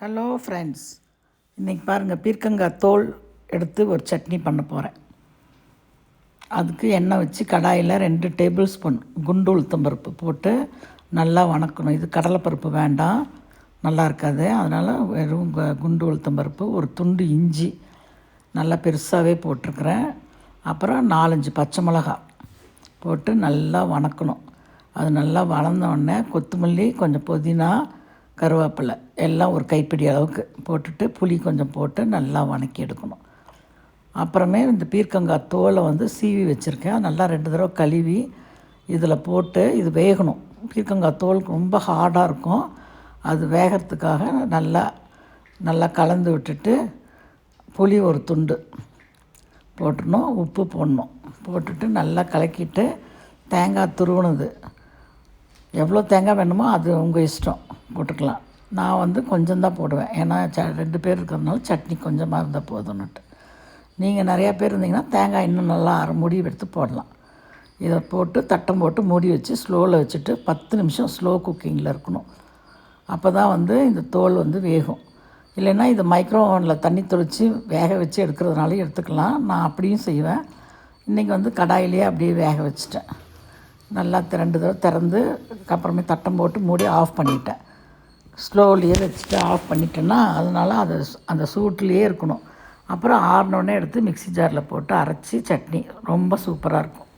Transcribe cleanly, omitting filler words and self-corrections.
Hello friends, இன்றைக்கி பாருங்கள், பீர்க்கங்காய் தோல் எடுத்து ஒரு சட்னி பண்ண போகிறேன். அதுக்கு எண்ணெய் வச்சு கடாயில் 2 டேபிள் ஸ்பூன் குண்டு உளுத்தம்பருப்பு போட்டு நல்லா வணக்கணும். இது கடலைப்பருப்பு வேண்டாம், நல்லா இருக்காது. அதனால் வெறும் குண்டு உளுத்தம்பருப்பு, ஒரு துண்டு இஞ்சி நல்லா பெருசாகவே போட்டிருக்கிறேன். அப்புறம் 4-5 பச்சை மிளகா போட்டு நல்லா வணக்கணும். அது நல்லா வளர்ந்தோடனே கொத்தமல்லி, கொஞ்சம் புதினா, கருவேப்பிலை எல்லாம் ஒரு கைப்பிடி அளவுக்கு போட்டுட்டு புளி கொஞ்சம் போட்டு நல்லா வணக்கி எடுக்கணும். அப்புறமே இந்த பீர்க்கங்காய் தோலை சீவி வச்சுருக்கேன். நல்லா 2 தடவை கழுவி இதில் போட்டு இது வேகணும். பீர்க்கங்காய் தோல் ரொம்ப ஹார்டாக இருக்கும். அது வேகிறதுக்காக நல்லா கலந்து விட்டுட்டு புளி ஒரு துண்டு போட்டுடணும், உப்பு போடணும். போட்டுட்டு நல்லா கலக்கிட்டு தேங்காய் துருவினது, எவ்வளோ தேங்காய் வேணுமோ அது உங்கள் இஷ்டம் போட்டுக்கலாம். நான் கொஞ்சம் தான் போடுவேன், ஏன்னா 2 பேர் இருக்கிறதுனால சட்னி கொஞ்சமாக இருந்தால் போதும்னுட்டு. நீங்கள் நிறையா பேர் இருந்தீங்கன்னா தேங்காய் இன்னும் நல்லா அரை மூடி எடுத்து போடலாம். இதை போட்டு தட்டம் போட்டு மூடி வச்சு ஸ்லோவில் வச்சுட்டு 10 நிமிஷம் ஸ்லோ குக்கிங்கில் இருக்கணும். அப்போ தான் இந்த தோல் வேகும். இல்லைன்னா இது மைக்ரோ ஓவனில் தண்ணி தெளித்து வேக வச்சு எடுக்கிறதுனால எடுத்துக்கலாம். நான் அப்படியும் செய்வேன். இன்றைக்கி கடாயிலேயே அப்படியே வேக வச்சுட்டேன். நல்லா 2 தடவை திறந்து அப்புறமே தட்டம் போட்டு மூடி ஆஃப் பண்ணிட்டேன். ஸ்லோவிலேயே வச்சுட்டு ஆஃப் பண்ணிட்டேன்னா அதனால் அது அந்த சூட்லேயே இருக்கணும். அப்புறம் ஆறினோடனே எடுத்து மிக்ஸி ஜாரில் போட்டு அரைச்சி சட்னி ரொம்ப சூப்பராக இருக்கும்.